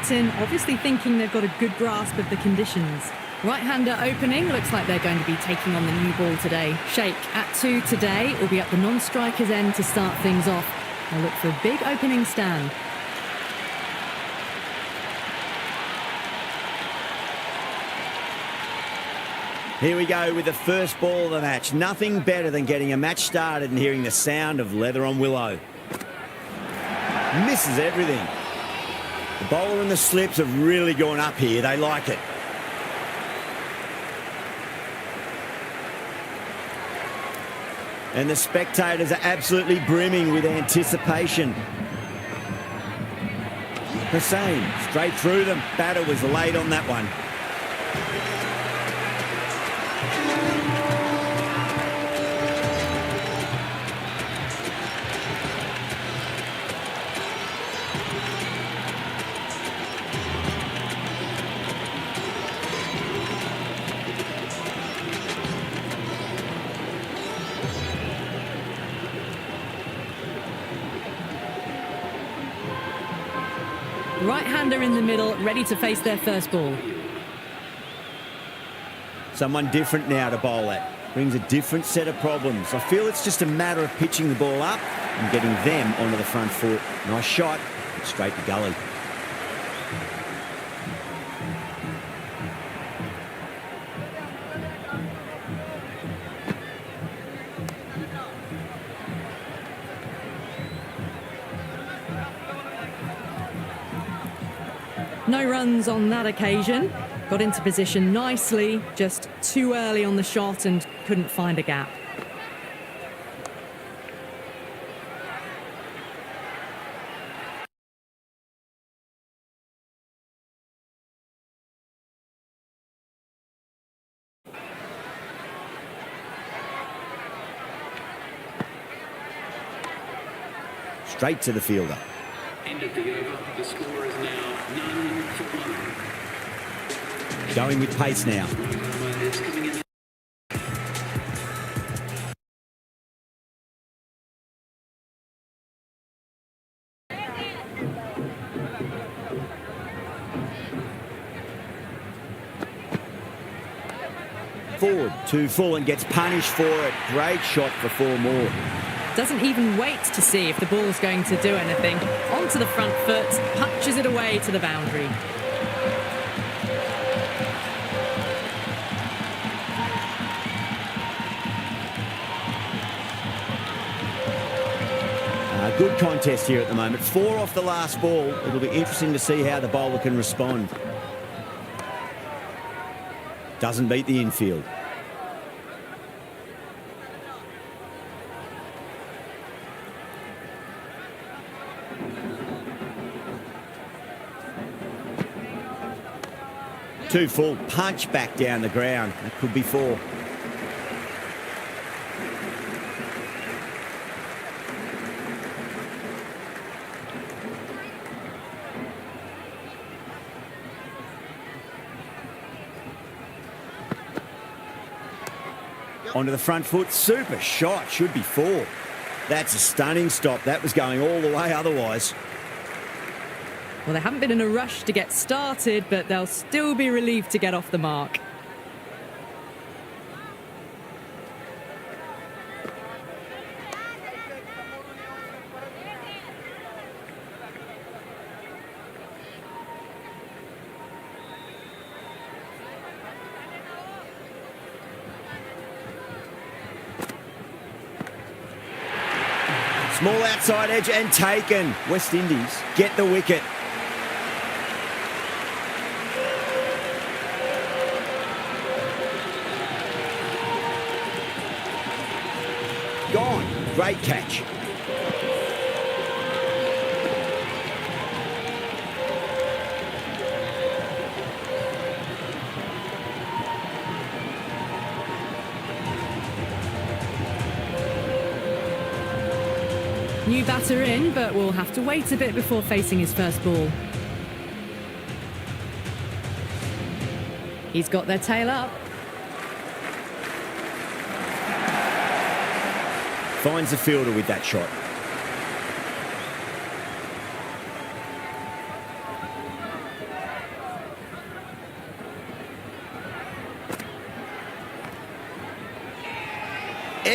batting, obviously thinking they've got a good grasp of the conditions. Right-hander opening, looks like they're going to be taking on the new ball today. Sheikh at 2 today, will be up the non-striker's end to start things off. They'll look for a big opening stand. Here we go with the first ball of the match. Nothing better than getting a match started and hearing the sound of leather on willow. Misses everything. The bowler and the slips have really gone up here. They like it. And the spectators are absolutely brimming with anticipation. Hussain, straight through them. Batter was late on that one. Right-hander in the middle, ready to face their first ball. Someone different now to bowl at. Brings a different set of problems. I feel it's just a matter of pitching the ball up and getting them onto the front foot. Nice shot, straight to gully. No runs on that occasion. Got into position nicely, just too early on the shot and couldn't find a gap. Straight to the fielder. End of the over. The score is now 9 for 1. Going with pace now. Forward, 2 full and gets punished for it. Great shot for 4 more. Doesn't even wait to see if the ball's going to do anything. Onto the front foot, punches it away to the boundary. Good contest here at the moment. 4 off the last ball. It'll be interesting to see how the bowler can respond. Doesn't beat the infield. Two full, punch back down the ground. That could be 4. Onto the front foot, super shot, should be 4. That's a stunning stop. That was going all the way otherwise. Well, they haven't been in a rush to get started, but they'll still be relieved to get off the mark. Small outside edge and taken. West Indies get the wicket. Gone. Great catch. New batter in, but we'll have to wait a bit before facing his first ball. He's got their tail up. Finds the fielder with that shot.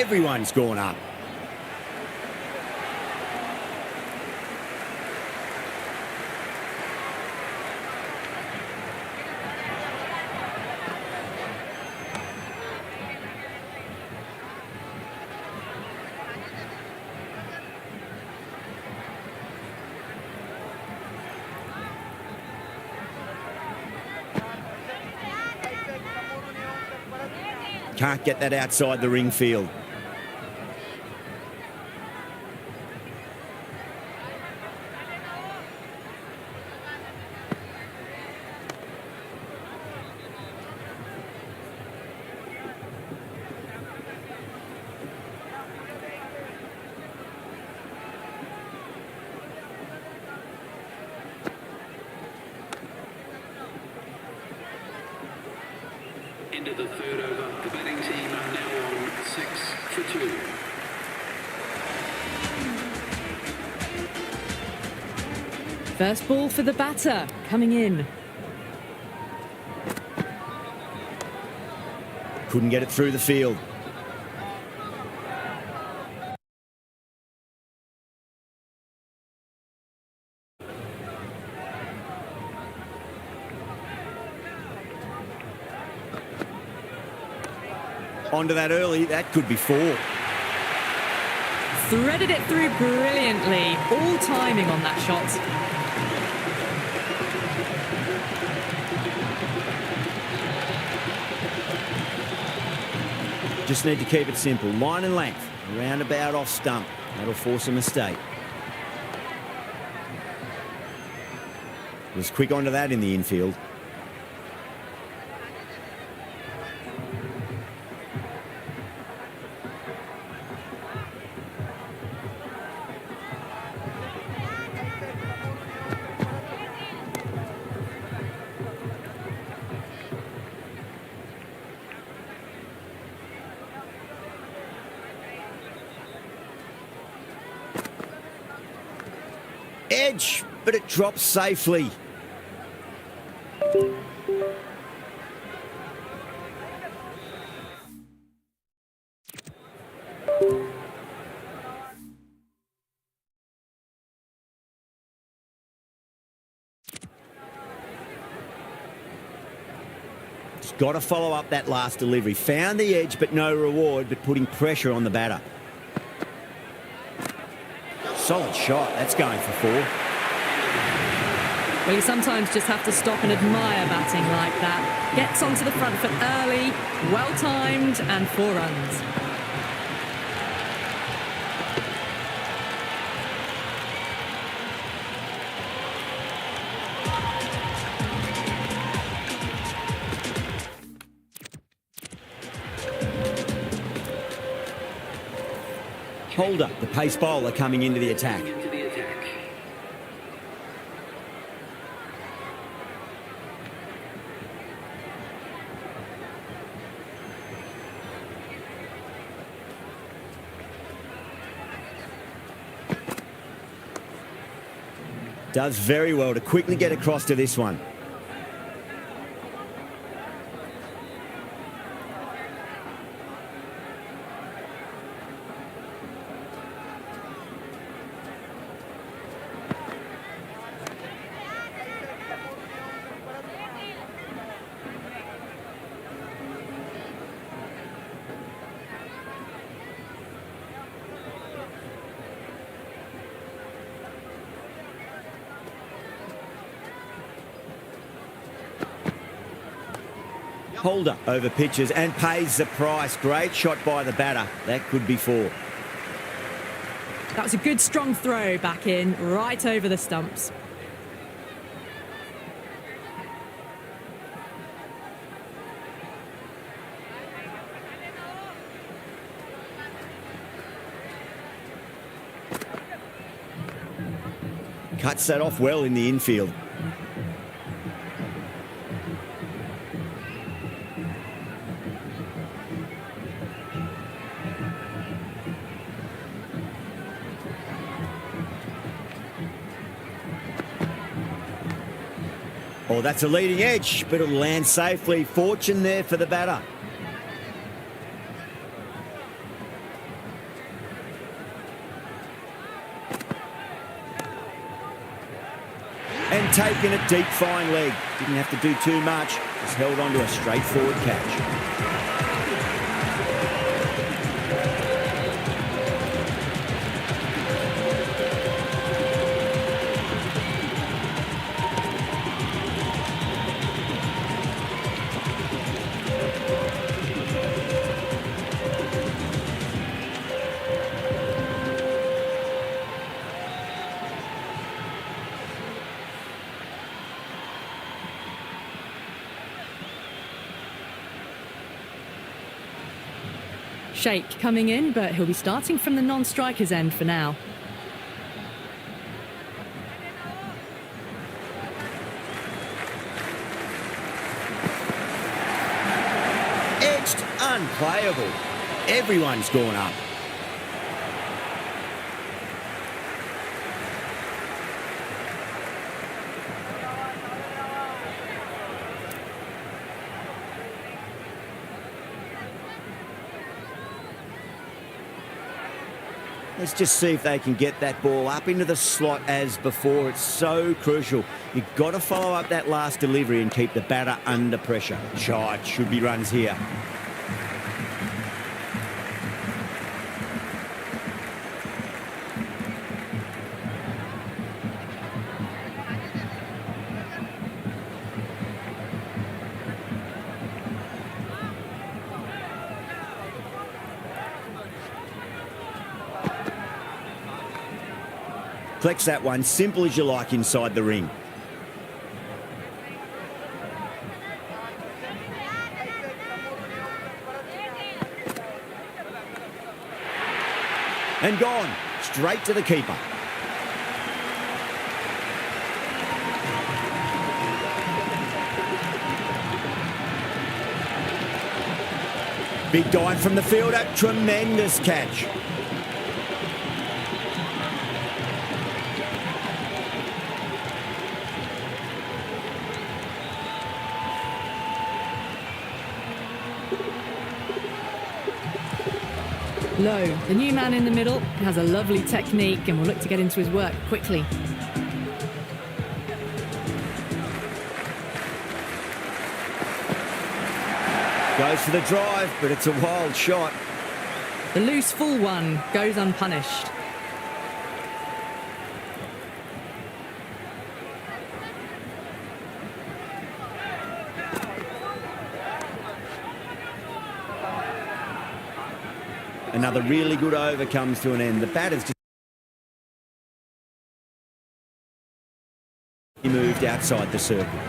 Everyone's gone up. Can't get that outside the ring field. End of the third over. The batting team are now on 6 for 2. First ball for the batter, coming in. Couldn't get it through the field. Onto that early, that could be 4. Threaded it through brilliantly. All timing on that shot. Just need to keep it simple. Line and length. Roundabout off stump. That'll force a mistake. Was quick onto that in the infield. Edge, but it drops safely. Just got to follow up that last delivery. Found the edge, but no reward, but putting pressure on the batter. Solid shot. That's going for 4. Well, you sometimes just have to stop and admire batting like that. Gets onto the front foot early, well-timed, and 4 runs. Holder, the pace bowler, coming into the attack. Into the attack. Does very well to quickly get across to this one. Holder over pitches and pays the price. Great shot by the batter. That could be 4. That was a good strong throw back in, right over the stumps. Cuts that off well in the infield. Oh, that's a leading edge, but it'll land safely. Fortune there for the batter. taken it deep fine leg. Didn't have to do too much. Just held on to a straightforward catch. Sheikh coming in, but he'll be starting from the non-striker's end for now. Edged, unplayable. Everyone's gone up. Let's just see if they can get that ball up into the slot as before. It's so crucial. You've got to follow up that last delivery and keep the batter under pressure. Shot, should be runs here. Flex that one, simple as you like inside the ring. And gone, straight to the keeper. Big dive from the fielder, tremendous catch. Low, the new man in the middle, has a lovely technique and will look to get into his work quickly. Goes for the drive, but it's a wild shot. The loose full one goes unpunished. Another really good over comes to an end. The batter's just moved outside the circle.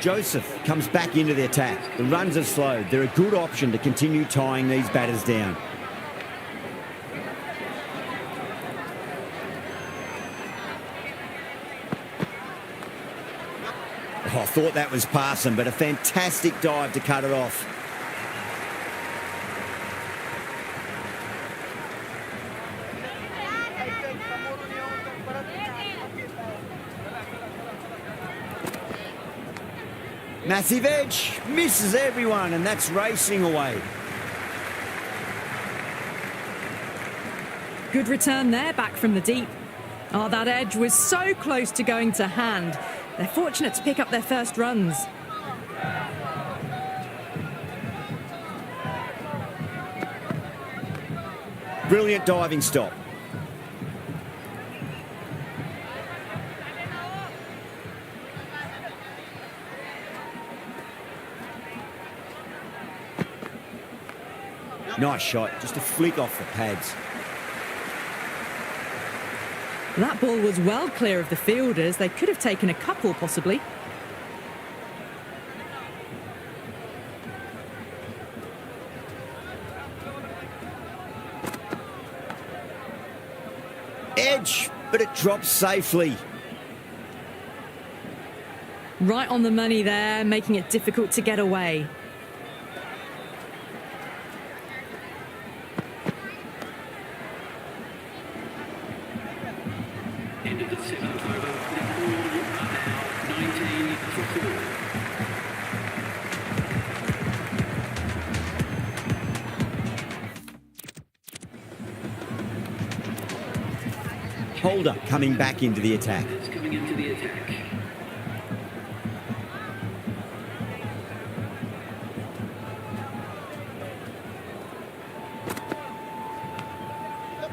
Joseph comes back into the attack. The runs have slowed. They're a good option to continue tying these batters down. Oh, I thought that was passing, but a fantastic dive to cut it off. Massive edge, misses everyone, and that's racing away. Good return there, back from the deep. Oh, that edge was so close to going to hand. They're fortunate to pick up their first runs. Brilliant diving stop. Nice shot, just a flick off the pads. That ball was well clear of the fielders. They could have taken a couple, possibly. Edge, but it drops safely. Right on the money there, making it difficult to get away. End of the 7th over. Nepal are now 19 for 4. Holder coming back into the attack. It's coming into the attack.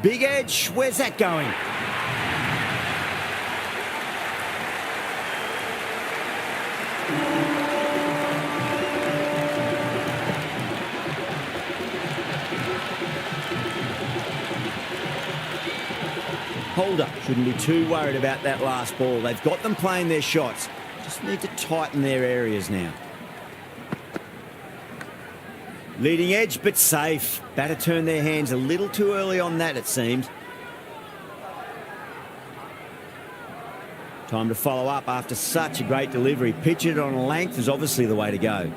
Big edge, where's that going? Holder shouldn't be too worried about that last ball. They've got them playing their shots. Just need to tighten their areas now. Leading edge, but safe. Batter turned their hands a little too early on that, it seemed. Time to follow up after such a great delivery. Pitch it on a length is obviously the way to go.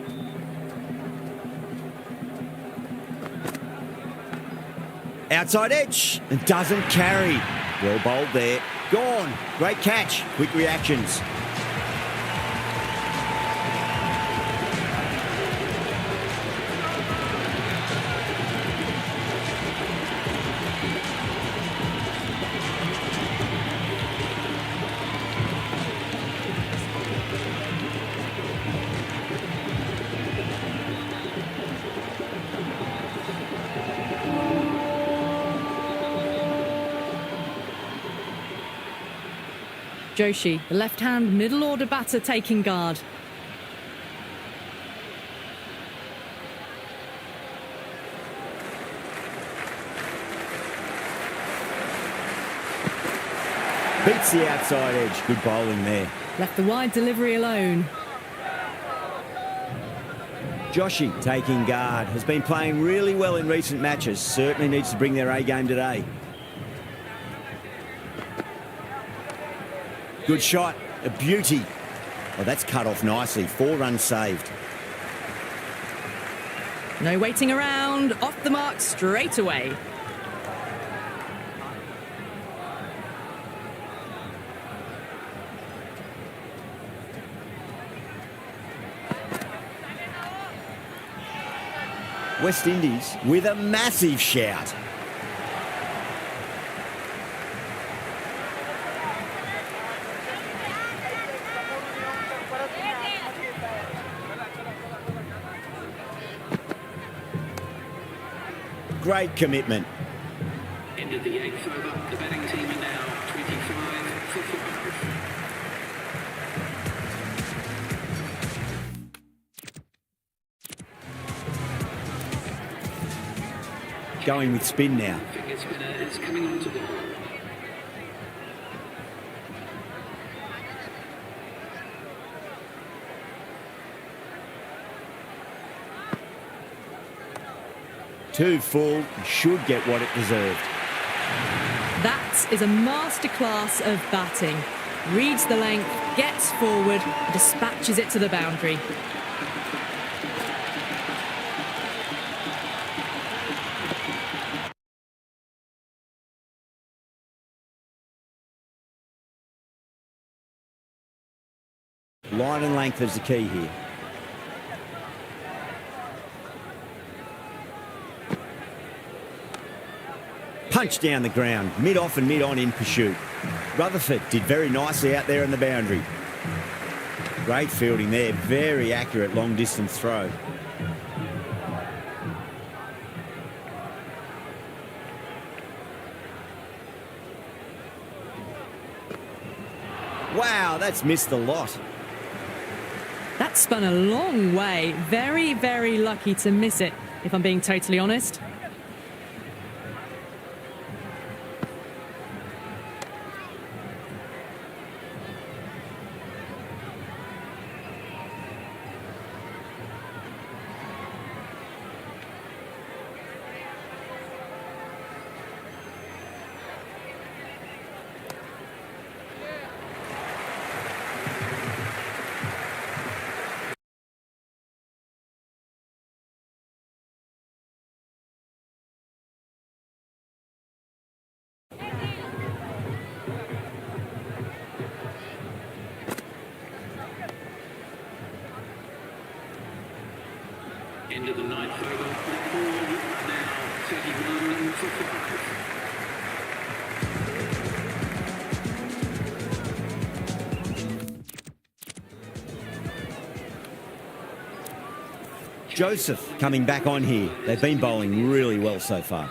Outside edge, and doesn't carry. Well bowled there. Gone. Great catch. Quick reactions. Joshi, the left-hand middle-order batter taking guard. Beats the outside edge. Good bowling there. Left the wide delivery alone. Joshi taking guard. Has been playing really well in recent matches. Certainly needs to bring their A game today. Good shot, a beauty. Oh, that's cut off nicely. 4 runs saved. No waiting around. Off the mark straight away. West Indies with a massive shout. Great commitment. Into the 8th over. The batting team are now 25 for 5. Going with spin now. Finger spinner is coming onto ball. Too full, should get what it deserved. That is a masterclass of batting. Reads the length, gets forward, dispatches it to the boundary. Line and length is the key here. Punch down the ground, mid-off and mid-on in pursuit. Rutherford did very nicely out there on the boundary. Great fielding there, very accurate long-distance throw. Wow, that's missed a lot. That spun a long way. Very, very lucky to miss it, if I'm being totally honest. Into the 9th over. Nepal now 31 for 5. Joseph coming back on here. They've been bowling really well so far.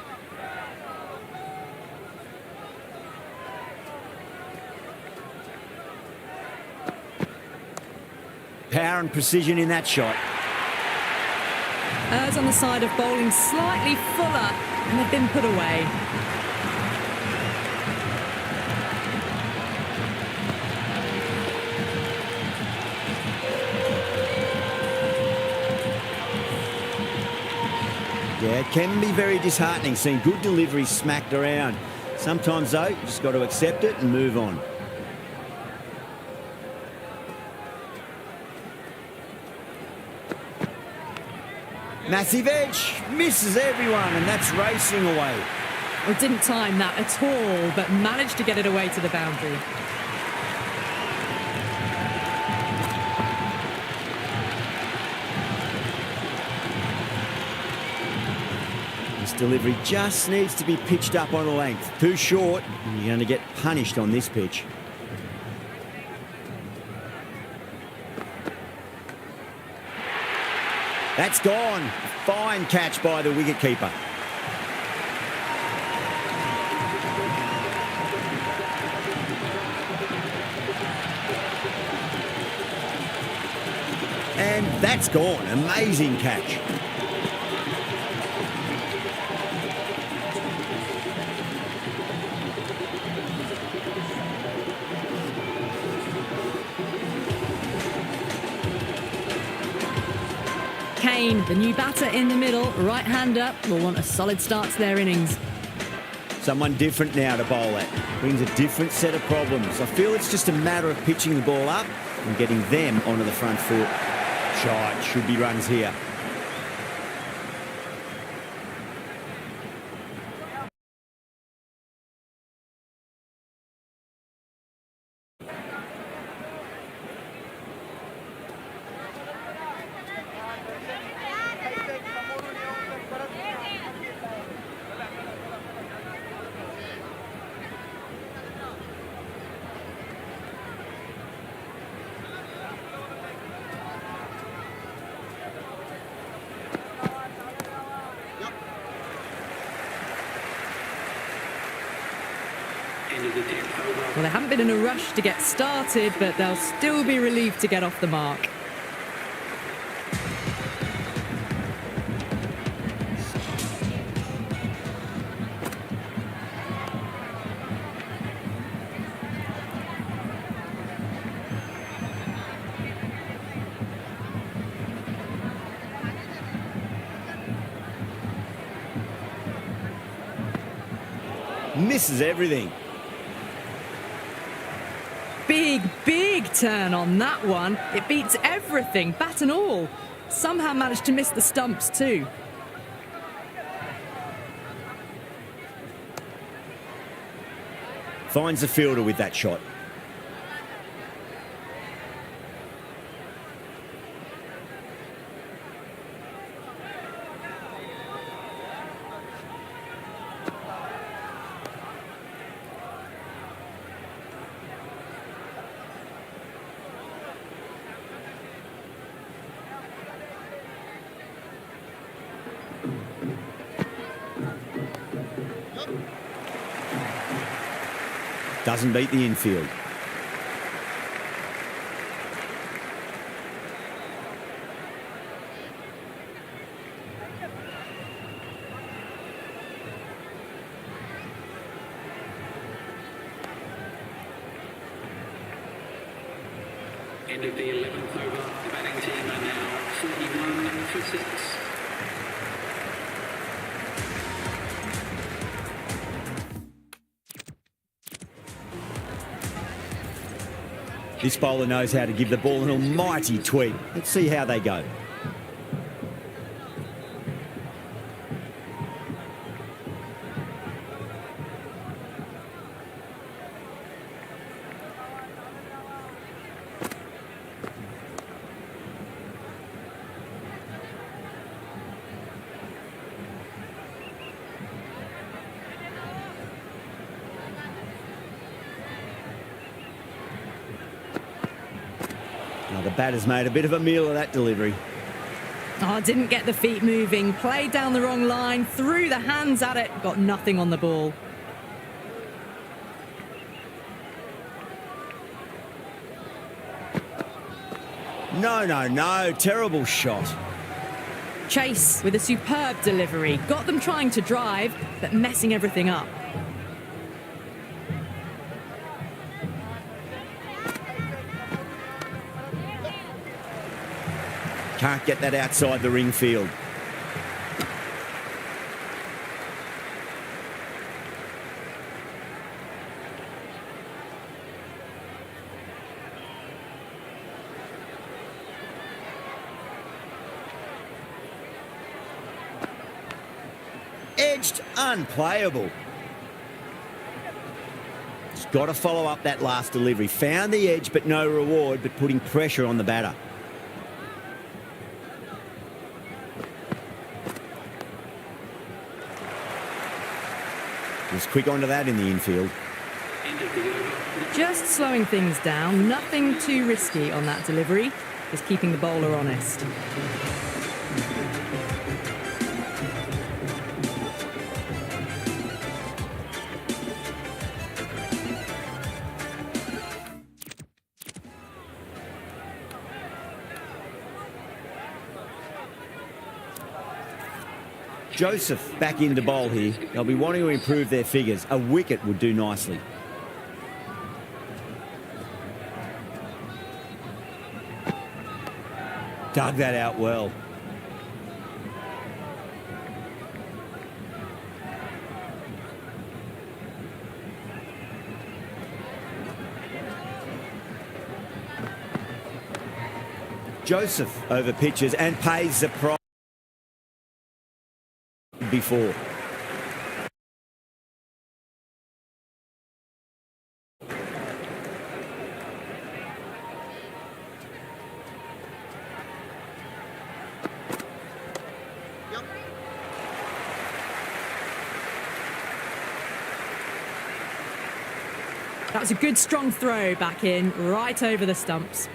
Power and precision in that shot. Errs on the side of bowling slightly fuller, and they've been put away. Yeah, it can be very disheartening seeing good delivery smacked around. Sometimes, though, you just got to accept it and move on. Massive edge, misses everyone, and that's racing away. Well, didn't time that at all, but managed to get it away to the boundary. This delivery just needs to be pitched up on a length. Too short, and you're going to get punished on this pitch. That's gone. Fine catch by the wicketkeeper. And that's gone. Amazing catch. Kane, the new batter in the middle, right-hander, will want a solid start to their innings. Someone different now to bowl at. Brings a different set of problems. I feel it's just a matter of pitching the ball up and getting them onto the front foot. Shot, should be runs here. Well, they haven't been in a rush to get started, but they'll still be relieved to get off the mark. Misses everything. Big turn on that one. It beats everything, bat and all. Somehow managed to miss the stumps too. Finds the fielder with that shot. Doesn't beat the infield. End of the 11th over. The batting team are now 41 for 6. This bowler knows how to give the ball an almighty tweak. Let's see how they go. Now the batter's made a bit of a meal of that delivery. Oh, didn't get the feet moving. Played down the wrong line. Threw the hands at it. Got nothing on the ball. No. Terrible shot. Chase with a superb delivery. Got them trying to drive, but messing everything up. Can't get that outside the ring field. Edged, unplayable. He's got to follow up that last delivery. Found the edge, but no reward, but putting pressure on the batter. Was quick onto that in the infield. Just slowing things down. Nothing too risky on that delivery. Just keeping the bowler honest. Joseph back in to bowl here. They'll be wanting to improve their figures. A wicket would do nicely. Dug that out well. Joseph over pitches and pays the price. Before. That was a good strong throw back in, right over the stumps.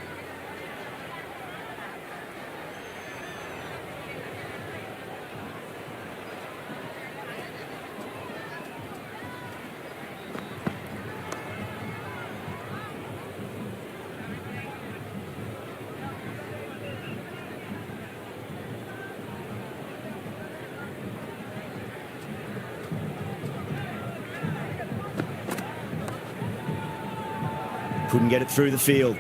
Couldn't get it through the field.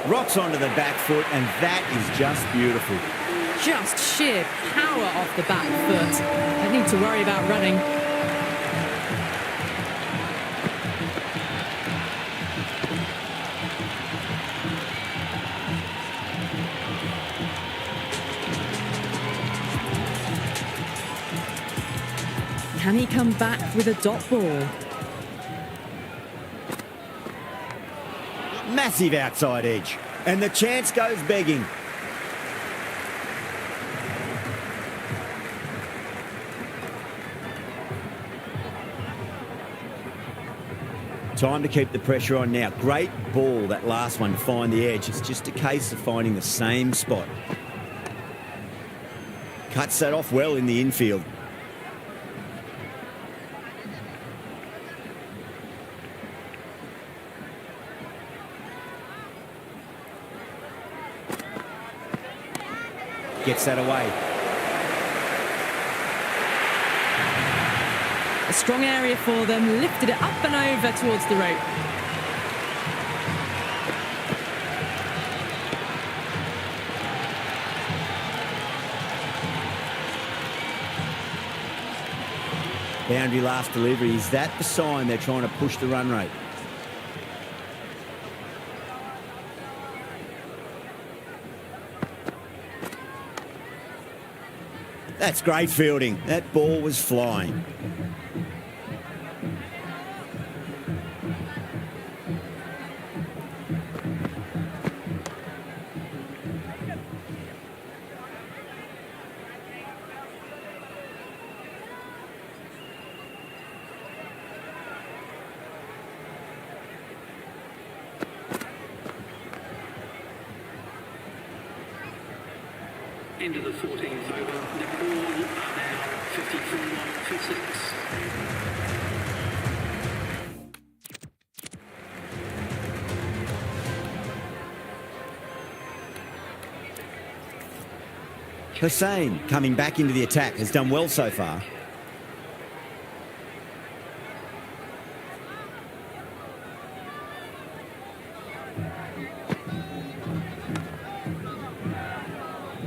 Rocks onto the back foot, and that is just beautiful. Just sheer power off the back foot. Don't need to worry about running. Can he come back with a dot ball? Massive outside edge. And the chance goes begging. Time to keep the pressure on now. Great ball, that last one, to find the edge. It's just a case of finding the same spot. Cuts that off well in the infield. Gets that away. A strong area for them, lifted it up and over towards the rope. Boundary last delivery. Is that the sign they're trying to push the run rate? That's great fielding. That ball was flying. End of the 14th over. Nepal are now 54 for 6. Hussain, coming back into the attack, has done well so far.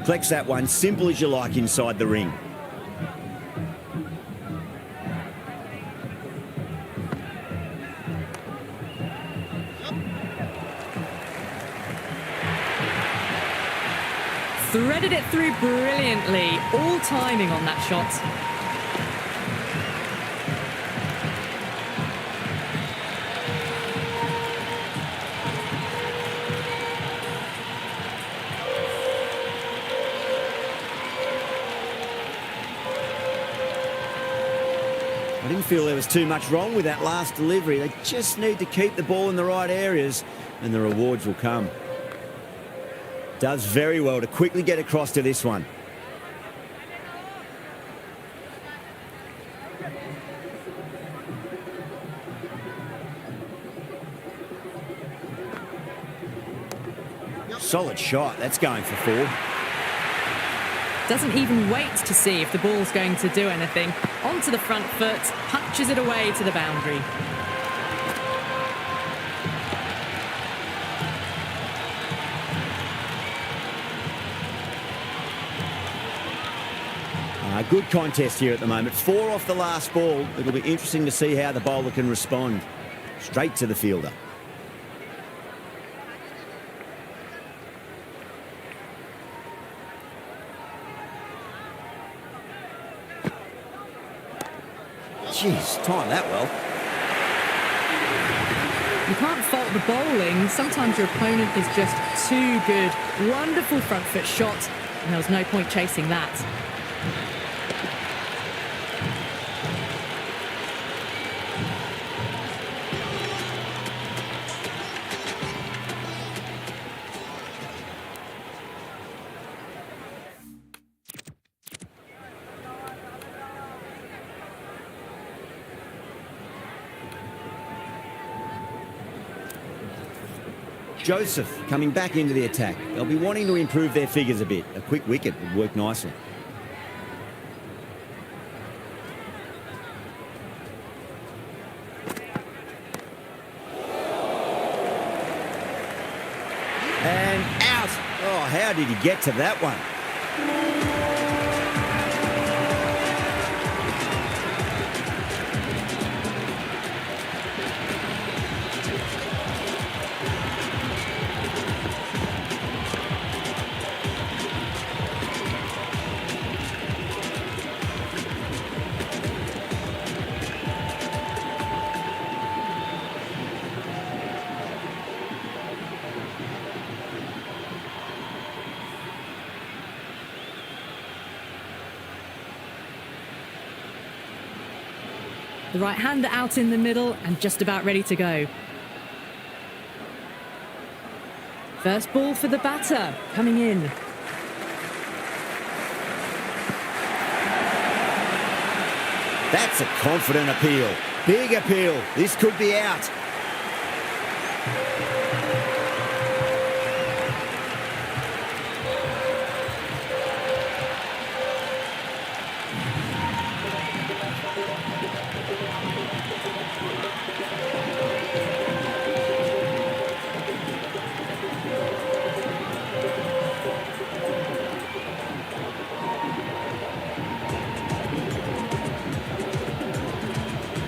Flex that one, simple as you like inside the ring. Threaded it through brilliantly, all timing on that shot. I didn't feel there was too much wrong with that last delivery. They just need to keep the ball in the right areas and the rewards will come. Does very well to quickly get across to this one. Solid shot. That's going for 4. Doesn't even wait to see if the ball's going to do anything. Onto the front foot, punches it away to the boundary. Good contest here at the moment. 4 off the last ball. It'll be interesting to see how the bowler can respond. Straight to the fielder. Jeez, timed that well. You can't fault the bowling. Sometimes your opponent is just too good. Wonderful front foot shot, and there was no point chasing that. Joseph coming back into the attack. They'll be wanting to improve their figures a bit. A quick wicket would work nicely. And out. Oh, how did he get to that one? The right-hander out in the middle and just about ready to go. First ball for the batter, coming in. That's a confident appeal. Big appeal. This could be out.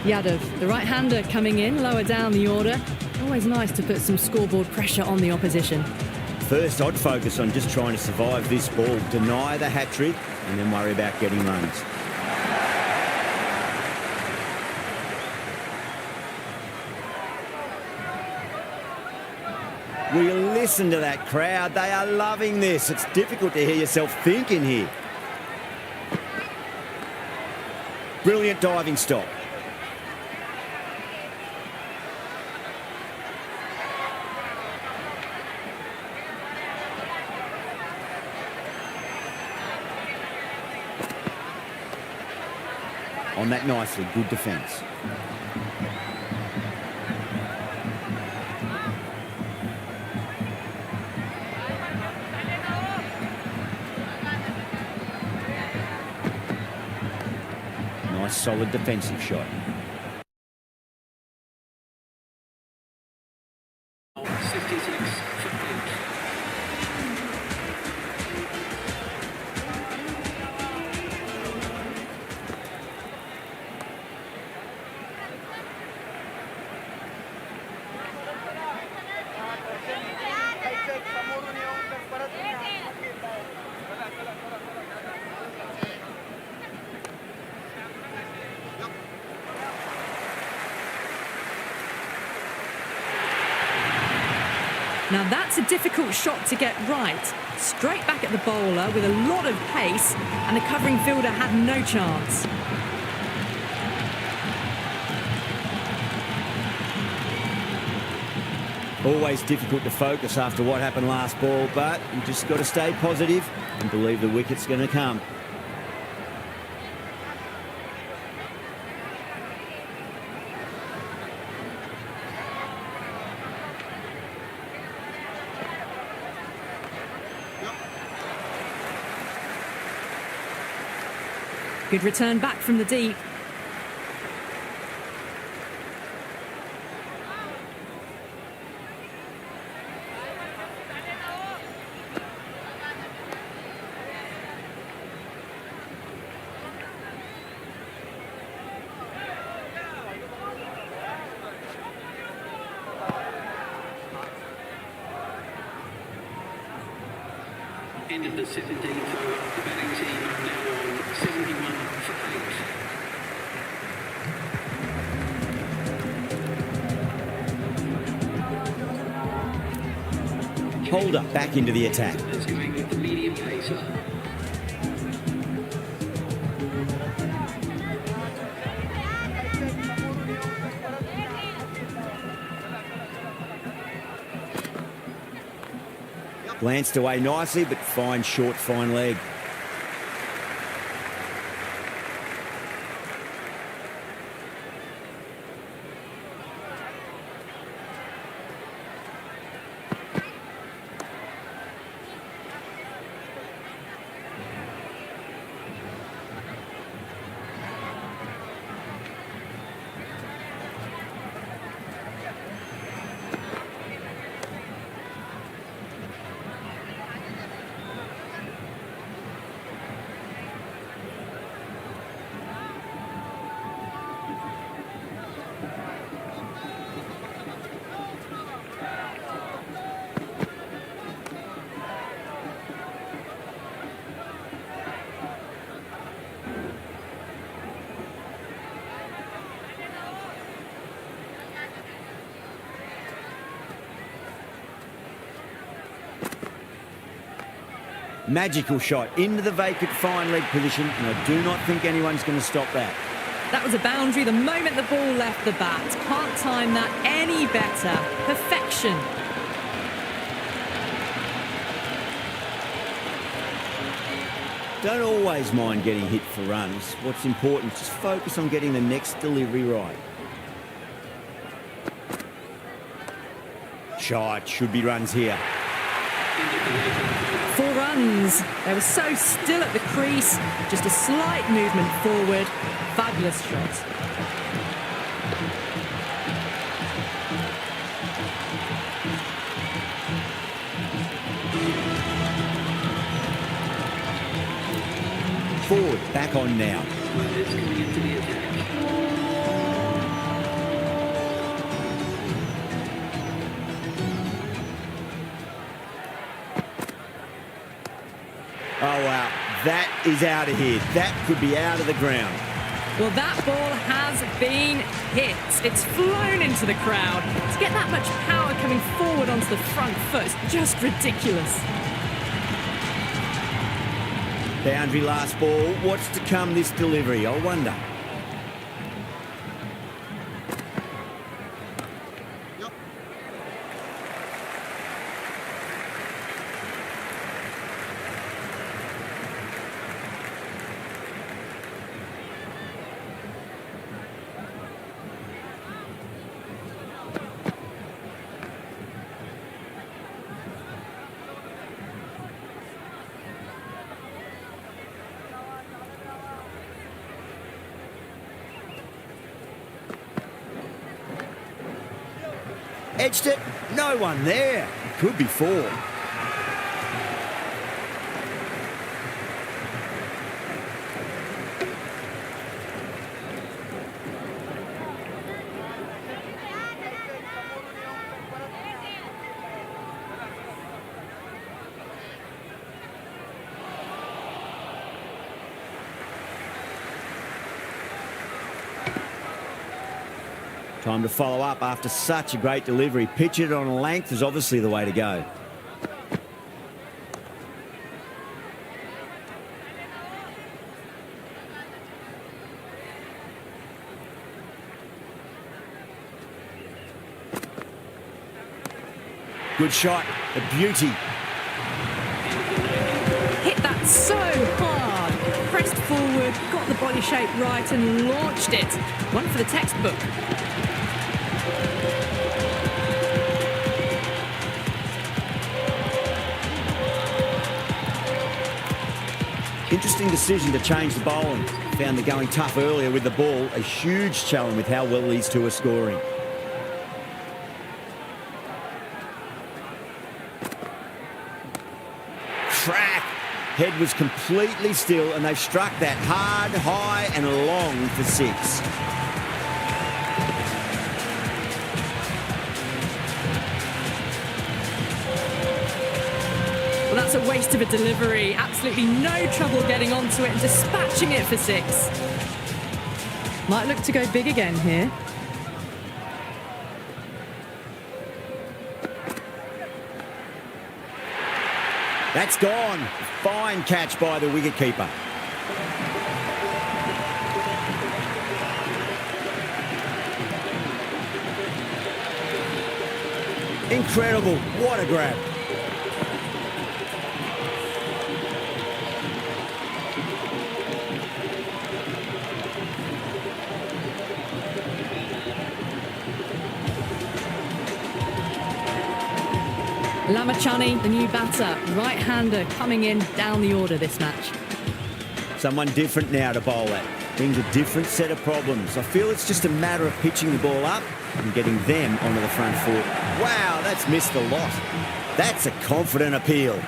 Yadav, the right-hander coming in, lower down the order. Always nice to put some scoreboard pressure on the opposition. First, I'd focus on just trying to survive this ball, deny the hat-trick, and then worry about getting runs. Will you listen to that crowd? They are loving this. It's difficult to hear yourself thinking here. Brilliant diving stop. On that nicely, good defence. Nice solid defensive shot. 56 for 8. Now that's a difficult shot to get right. Straight back at the bowler with a lot of pace, and the covering fielder had no chance. Always difficult to focus after what happened last ball, but you just got to stay positive and believe the wicket's going to come. Good return back from the deep. End of the 17th over. The batting team are now on 71 for 8. Holder back into the attack. Is going with the medium pacer. Glanced away nicely, but fine short, fine leg. Magical shot into the vacant fine leg position, and I do not think anyone's going to stop that. That was a boundary the moment the ball left the bat. Can't time that any better. Perfection. Don't always mind getting hit for runs. What's important is just focus on getting the next delivery right. Shot, should be runs here. 4 runs. They were so still at the crease. Just a slight movement forward. Fabulous shot. Forward, back on now. It's coming into the attack. Oh, wow. That is out of here. That could be out of the ground. Well, that ball has been hit. It's flown into the crowd. To get that much power coming forward onto the front foot is just ridiculous. Boundary last ball. What's to come this delivery? I wonder. Edged it. No one there. Could be 4. Time to follow up after such a great delivery. Pitch it on a length is obviously the way to go. Good shot, a beauty. Hit that so hard. Pressed forward, got the body shape right and launched it. One for the textbook. Interesting decision to change the bowling. Found the going tough earlier with the ball. A huge challenge with how well these two are scoring. Crack! Head was completely still and they've struck that hard, high and long for 6. Well, that's a waste of a delivery. Absolutely no trouble getting onto it and dispatching it for 6. Might look to go big again here. That's gone. Fine catch by the wicketkeeper. Incredible. What a grab. Lamachani, the new batter, right-hander coming in down the order this match. Someone different now to bowl at. Brings a different set of problems. I feel it's just a matter of pitching the ball up and getting them onto the front foot. Wow, that's missed a lot. That's a confident appeal.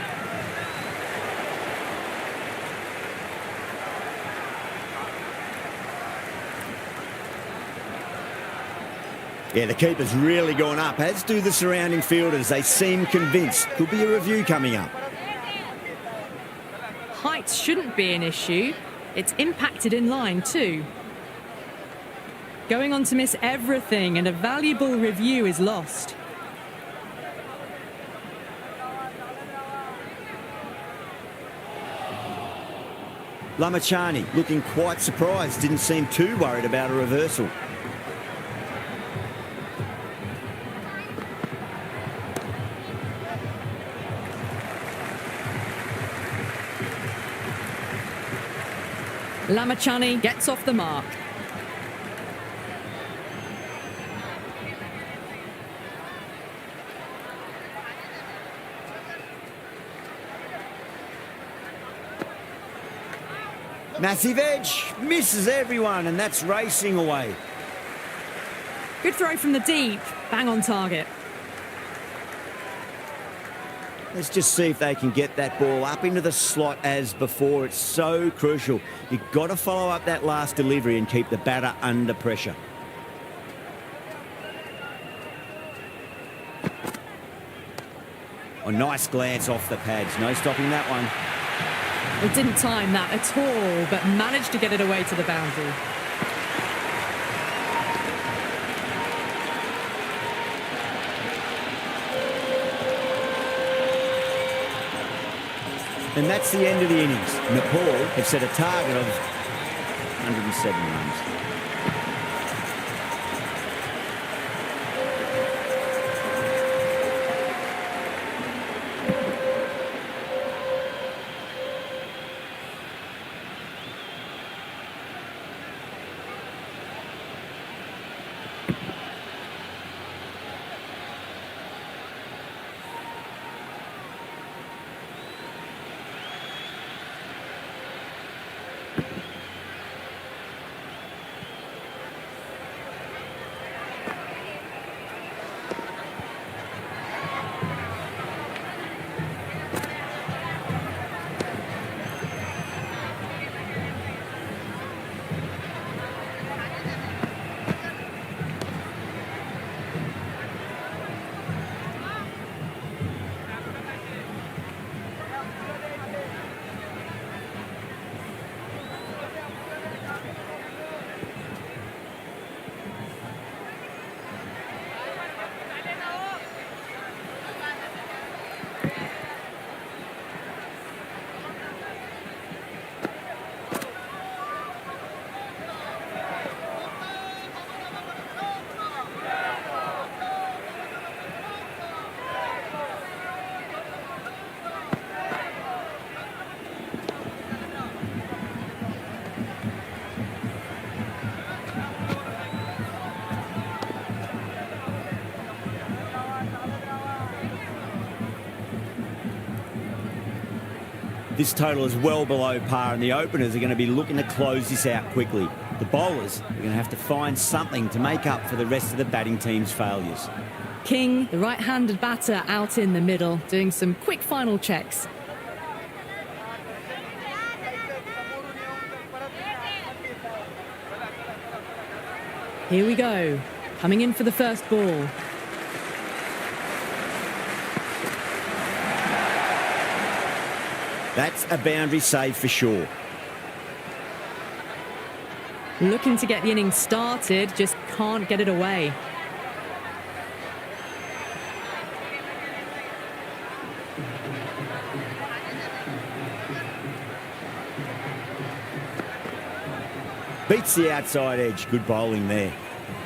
Yeah, the keeper's really gone up, as do the surrounding fielders. They seem convinced. Could be a review coming up. Height shouldn't be an issue. It's impacted in line too. Going on to miss everything and a valuable review is lost. Lamachani looking quite surprised. Didn't seem too worried about a reversal. Lamachani gets off the mark. Massive edge, misses everyone, and that's racing away. Good throw from the deep, bang on target. Let's just see if they can get that ball up into the slot as before. It's so crucial. You've got to follow up that last delivery and keep the batter under pressure. A nice glance off the pads. No stopping that one. It didn't time that at all, but managed to get it away to the boundary. And that's the end of the innings. Nepal have set a target of 107 runs. This total is well below par, and the openers are going to be looking to close this out quickly. The bowlers are going to have to find something to make up for the rest of the batting team's failures. King, the right-handed batter, out in the middle, doing some quick final checks. Here we go. Coming in for the first ball. That's a boundary save for sure. Looking to get the innings started, just can't get it away. Beats the outside edge. Good bowling there.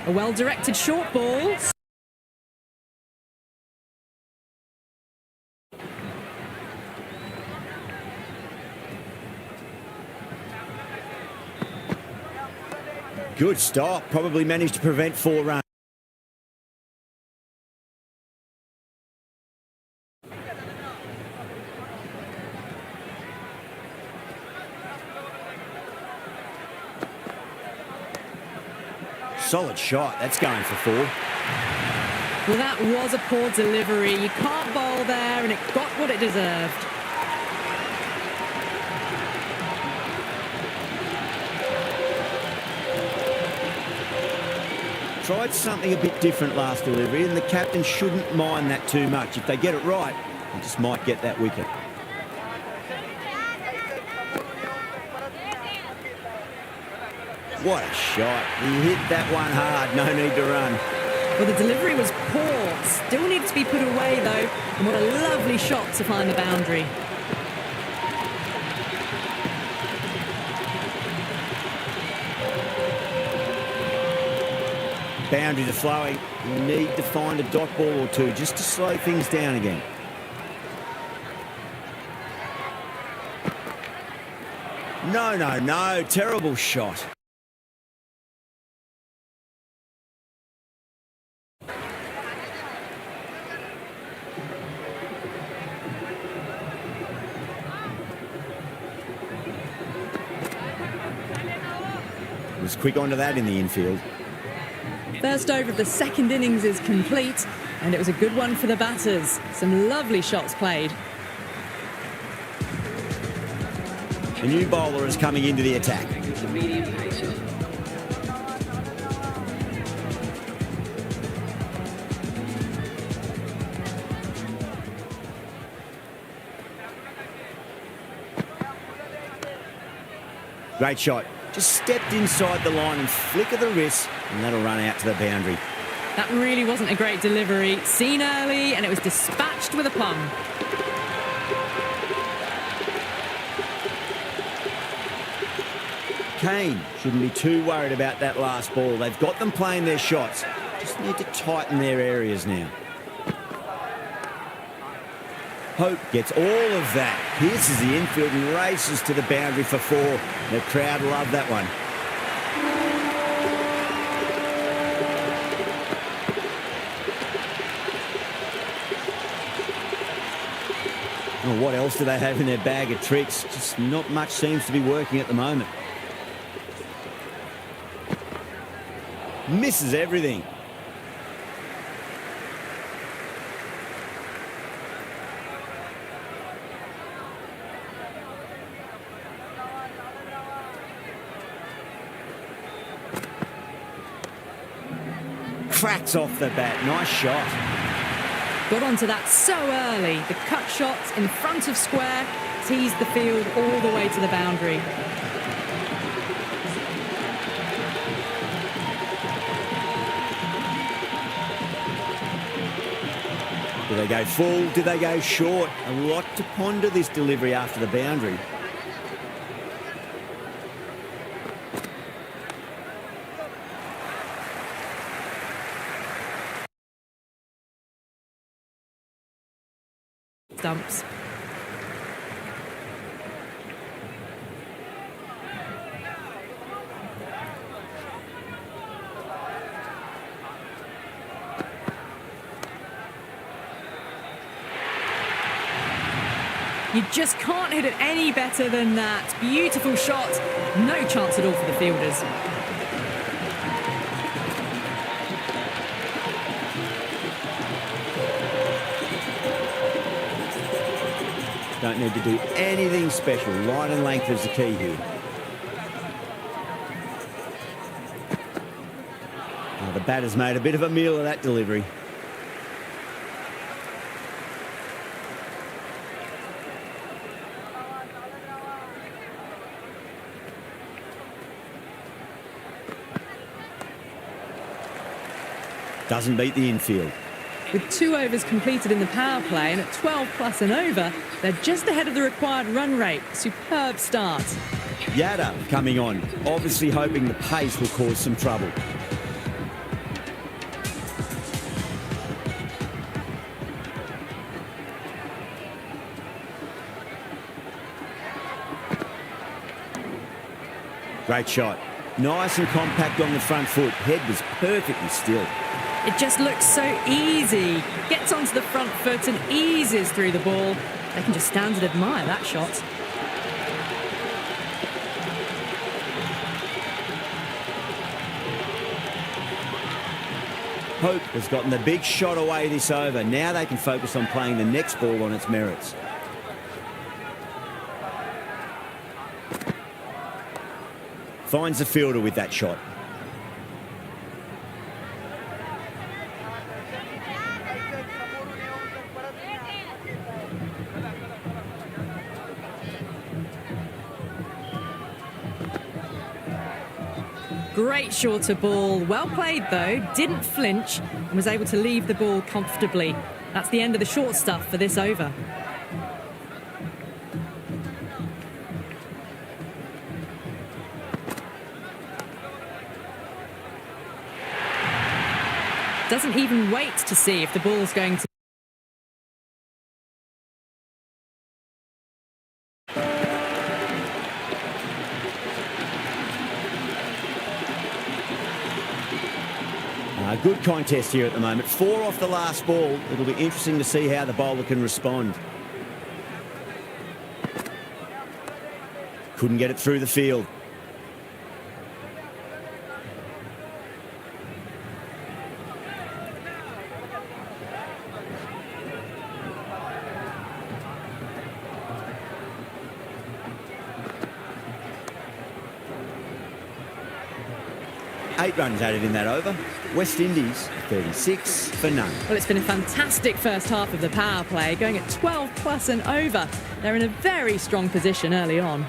A well-directed short ball. Good stop. Probably managed to prevent 4 runs. Solid shot. That's going for 4. Well, that was a poor delivery. You can't bowl there, and it got what it deserved. Tried something a bit different last delivery, and the captain shouldn't mind that too much. If they get it right, they just might get that wicket. What a shot. He hit that one hard. No need to run. Well, the delivery was poor. Still needs to be put away, though. And what a lovely shot to find the boundary. Boundaries are flowing. You need to find a dot ball or two just to slow things down again. No, no, no. Terrible shot. Was quick onto that in the infield. First over of the second innings is complete, and it was a good one for the batters. Some lovely shots played. A new bowler is coming into the attack. The medium pacer. Great shot. Just stepped inside the line and flick of the wrist, and that'll run out to the boundary. That really wasn't a great delivery. Seen early, and it was dispatched with a plum. Kane shouldn't be too worried about that last ball. They've got them playing their shots. Just need to tighten their areas now. Hope gets all of that. Pierces the infield and races to the boundary for 4. The crowd love that one. Well, what else do they have in their bag of tricks? Just not much seems to be working at the moment. Misses everything. Cracks off the bat. Nice shot. Got onto that so early. The cut shot in front of square teased the field all the way to the boundary. Do they go full? Do they go short? A lot to ponder this delivery after the boundary. Stumps. You just can't hit it any better than that. Beautiful shot. No chance at all for the fielders. Don't need to do anything special. Line and length is the key here. The batter's made a bit of a meal of that delivery. Doesn't beat the infield. With 2 overs completed in the power play and at 12 plus and over, they're just ahead of the required run rate. Superb start. Yada coming on, obviously hoping the pace will cause some trouble. Great shot. Nice and compact on the front foot. Head was perfectly still. It just looks so easy. Gets onto the front foot and eases through the ball. They can just stand and admire that shot. Hope has gotten the big shot away this over. Now they can focus on playing the next ball on its merits. Finds the fielder with that shot. Great shorter ball. Well played though. Didn't flinch and was able to leave the ball comfortably. That's the end of the short stuff for this over. Doesn't even wait to see if the ball's going to... Good contest here at the moment. 4 off the last ball. It'll be interesting to see how the bowler can respond. Couldn't get it through the field. Eight runs added in that over. West Indies 36 for none. Well, it's been a fantastic first half of the power play, going at 12 plus and over. They're in a very strong position early on.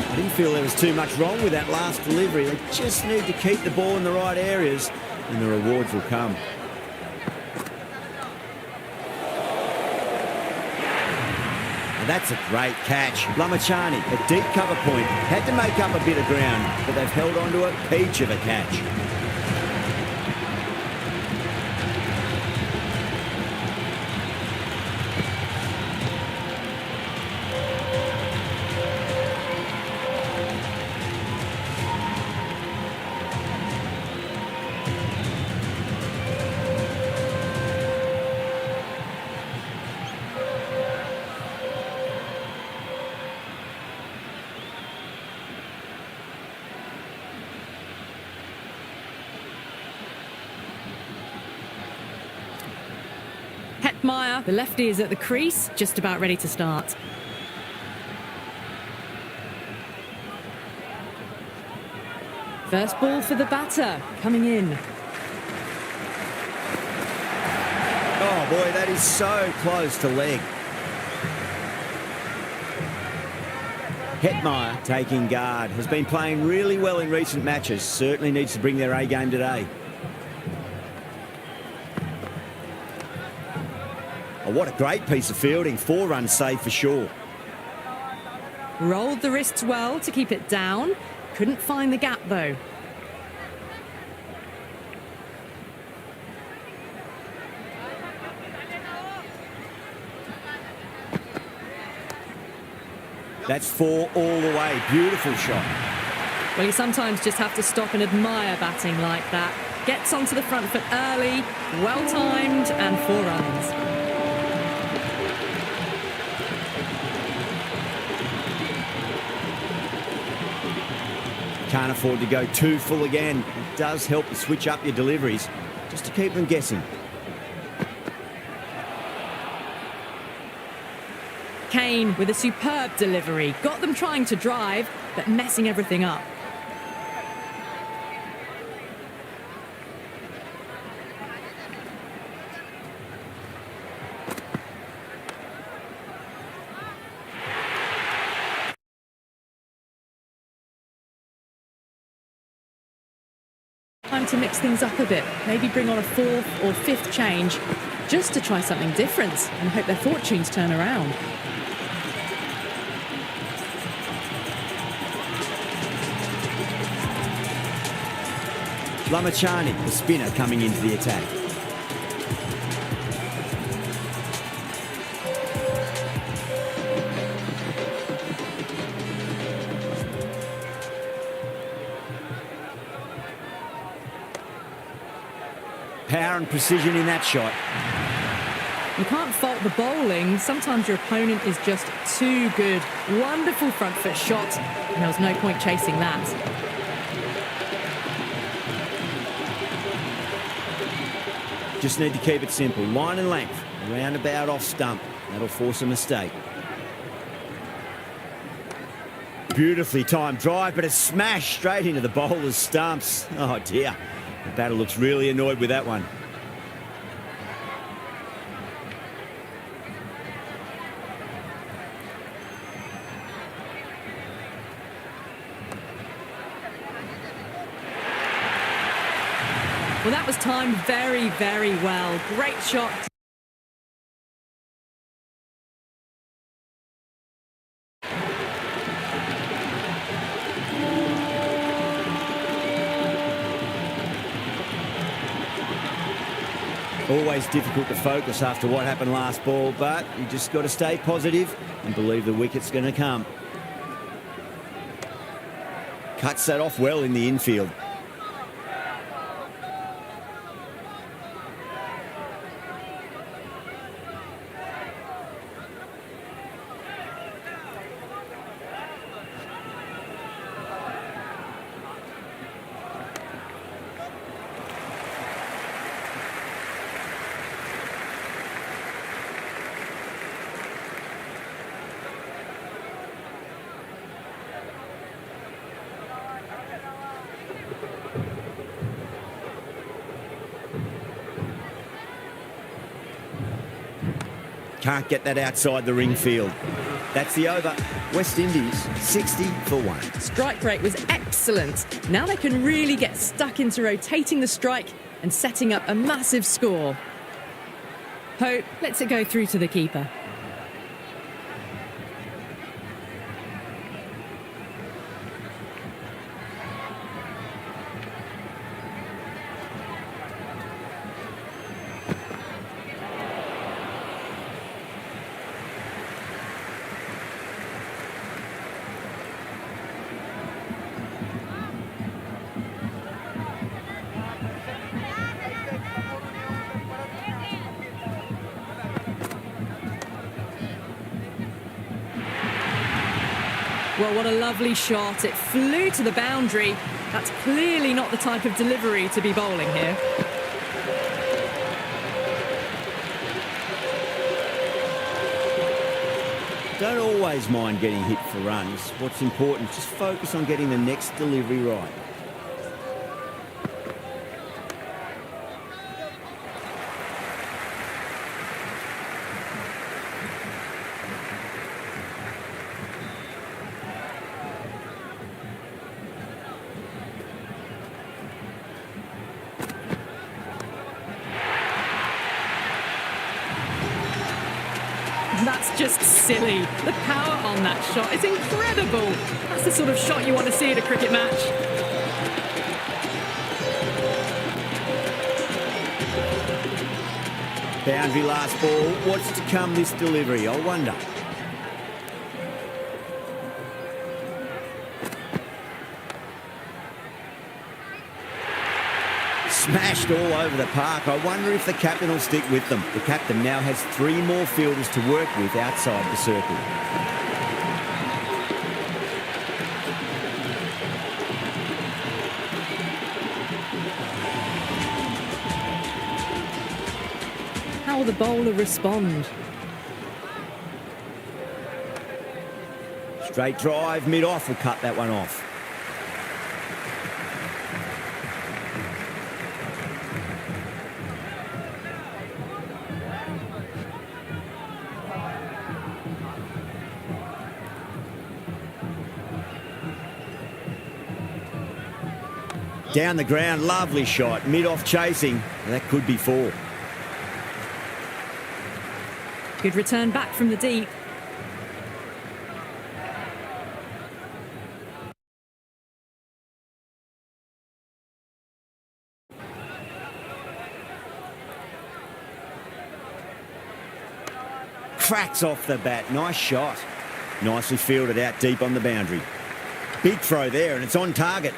I didn't feel there was too much wrong with that last delivery. They just need to keep the ball in the right areas and the rewards will come. And that's a great catch. Lamachani, a deep cover point, had to make up a bit of ground, but they've held on to a peach of a catch. The lefty is at the crease, just about ready to start. First ball for the batter, coming in. Oh boy, that is so close to leg. Hetmeyer taking guard, has been playing really well in recent matches, certainly needs to bring their A game today. Oh, what a great piece of fielding. 4 runs saved for sure. Rolled the wrists well to keep it down. Couldn't find the gap though. That's 4 all the way. Beautiful shot. Well, you sometimes just have to stop and admire batting like that. Gets onto the front foot early, well-timed, and 4 runs. Can't afford to go too full again. It does help to switch up your deliveries, just to keep them guessing. Kane with a superb delivery. Got them trying to drive, but messing everything up. Time to mix things up a bit. Maybe bring on a 4th or 5th change just to try something different and hope their fortunes turn around. Lamachani, the spinner, coming into the attack. Power and precision in that shot. You can't fault the bowling. Sometimes your opponent is just too good. Wonderful front foot shot, and there was no point chasing that. Just need to keep it simple. Line and length. Roundabout off stump. That'll force a mistake. Beautifully timed drive, but a smash straight into the bowler's stumps. Oh dear. The batter looks really annoyed with that one. Well, that was timed very, very well. Great shot. Always difficult to focus after what happened last ball, but you just got to stay positive and believe the wicket's going to come. Cuts that off well in the infield. Can't get that outside the ring field. That's the over. West Indies 60 for 1. Strike rate was excellent. Now they can really get stuck into rotating the strike and setting up a massive score. Hope lets it go through to the keeper. Well, what a lovely shot. It flew to the boundary. That's clearly not the type of delivery to be bowling here. Don't always mind getting hit for runs. What's important, just focus on getting the next delivery right. That's just silly. The power on that shot is incredible. That's the sort of shot you want to see at a cricket match. Boundary last ball. What's to come this delivery, I wonder. smashed all over the park. I wonder if the captain will stick with them. The captain now has 3 more fielders to work with outside the circle. How will the bowler respond? Straight drive, mid-off will cut that one off. Down the ground, lovely shot. Mid-off chasing. That could be 4. Good return back from the deep. Cracks off the bat. Nice shot. Nicely fielded out deep on the boundary. Big throw there, and it's on target.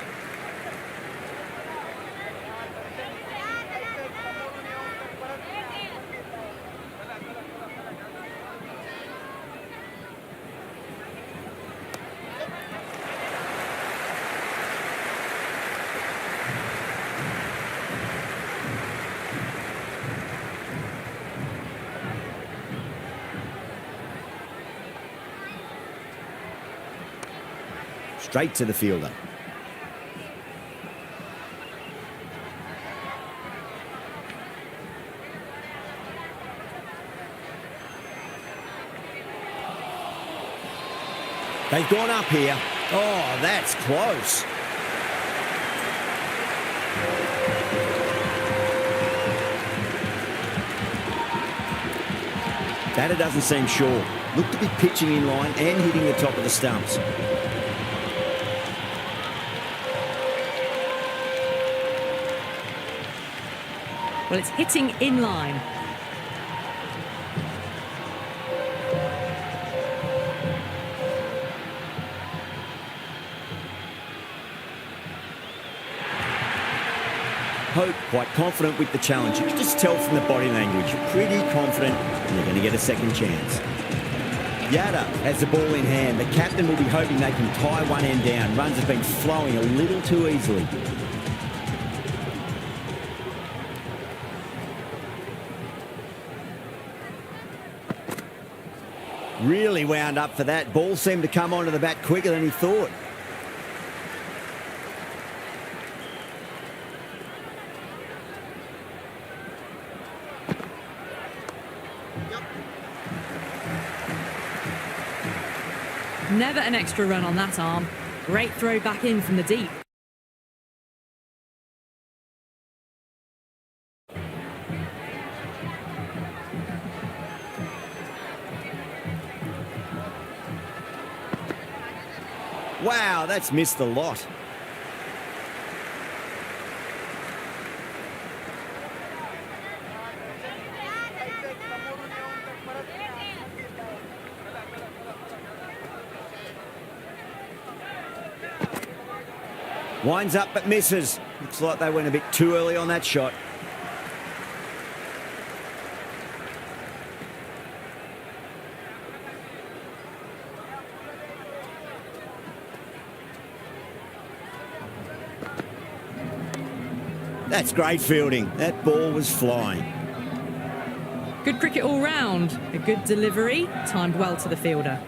Straight to the fielder. They've gone up here. Oh, that's close. Batter doesn't seem sure. Looked to be pitching in line and hitting the top of the stumps. Well, it's hitting in line. Hope quite confident with the challenge. You can just tell from the body language. Pretty confident, and they're going to get a second chance. Yada has the ball in hand. The captain will be hoping they can tie one end down. Runs have been flowing a little too easily. Really wound up for that. Ball seemed to come onto the bat quicker than he thought. Never an extra run on that arm. Great throw back in from the deep. Wow, that's missed a lot. Winds up but misses. Looks like they went a bit too early on that shot. That's great fielding. That ball was flying. Good cricket all round. A good delivery, timed well to the fielder.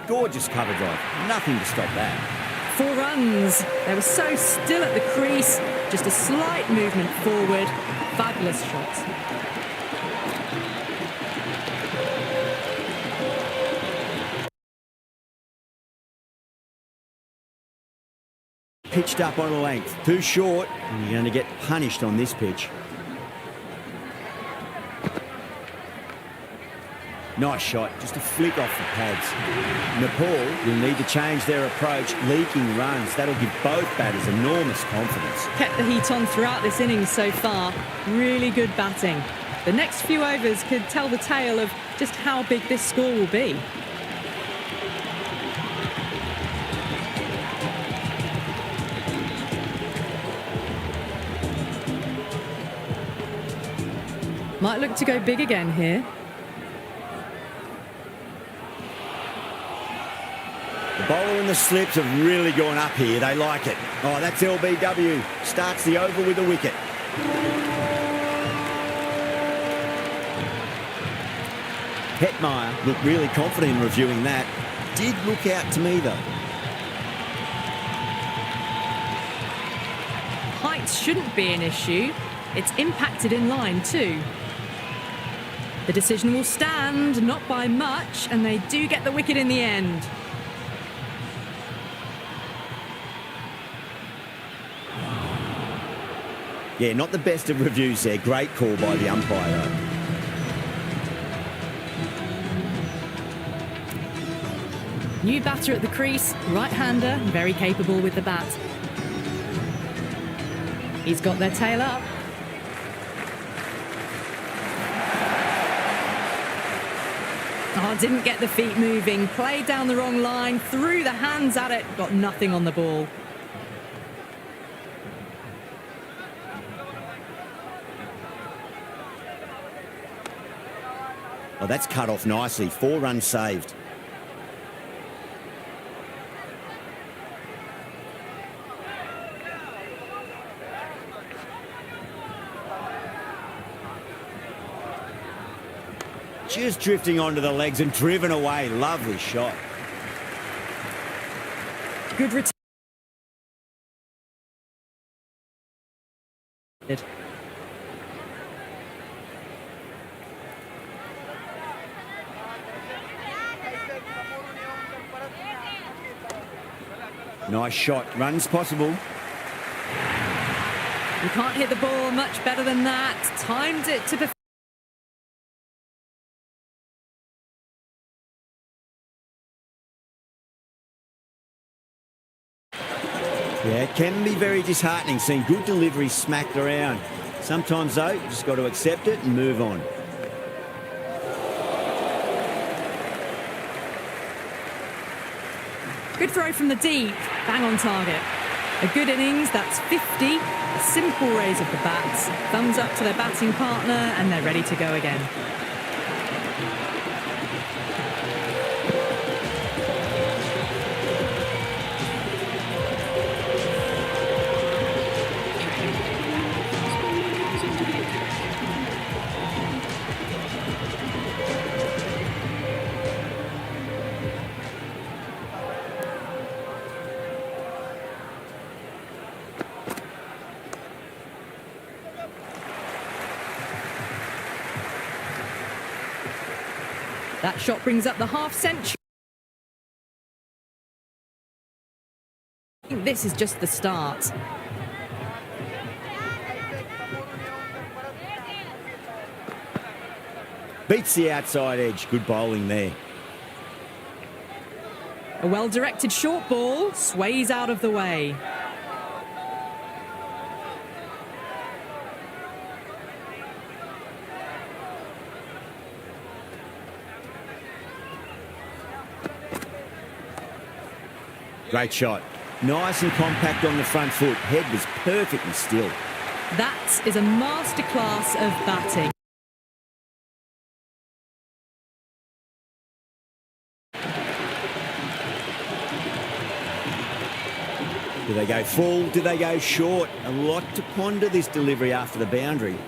Gorgeous cover drive. Nothing to stop that. 4 runs. They were so still at the crease. Just a slight movement forward. Fabulous shots. Pitched up on a length. Too short, and you're going to get punished on this pitch. Nice shot, just a flick off the pads. Nepal will need to change their approach, leaking runs. That'll give both batters enormous confidence. Kept the heat on throughout this innings so far. Really good batting. The next few overs could tell the tale of just how big this score will be. Might look to go big again here. The bowler and the slips have really gone up here. They like it. Oh, that's LBW. Starts the over with a wicket. Hetmeyer looked really confident in reviewing that. Did look out to me, though. Height shouldn't be an issue. It's impacted in line too. The decision will stand, not by much, and they do get the wicket in the end. Yeah, not the best of reviews there. Great call by the umpire, though. New batter at the crease, right-hander, very capable with the bat. He's got their tail up. Oh, didn't get the feet moving, played down the wrong line, threw the hands at it, got nothing on the ball. Oh, that's cut off nicely. 4 runs saved. Just drifting onto the legs and driven away. Lovely shot. Good return. Nice shot. Runs possible. You can't hit the ball much better than that. Timed it to the... Yeah, it can be very disheartening seeing good delivery smacked around. Sometimes, though, you just got to accept it and move on. Good throw from the deep, bang on target. A good innings, that's 50. A simple raise of the bats. Thumbs up to their batting partner and they're ready to go again. That shot brings up the half-century. This is just the start. Beats the outside edge. Good bowling there. A well-directed short ball sways out of the way. Great shot. Nice and compact on the front foot. Head was perfectly still. That is a masterclass of batting. Do they go full? Do they go short? A lot to ponder this delivery after the boundary.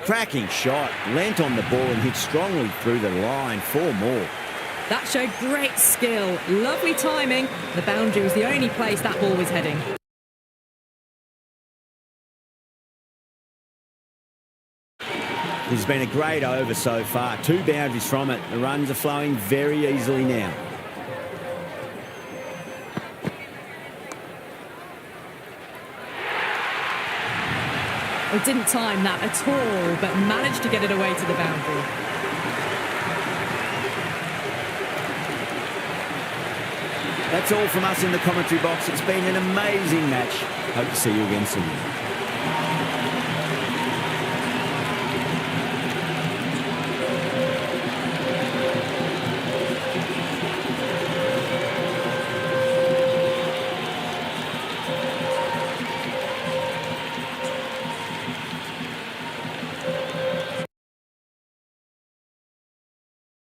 Cracking shot. Leant on the ball and hit strongly through the line. 4 more. That showed great skill. Lovely timing. The boundary was the only place that ball was heading. This has been a great over so far. 2 boundaries from it. The runs are flowing very easily now. It didn't time that at all, but managed to get it away to the boundary. That's all from us in the commentary box. It's been an amazing match. Hope to see you again soon.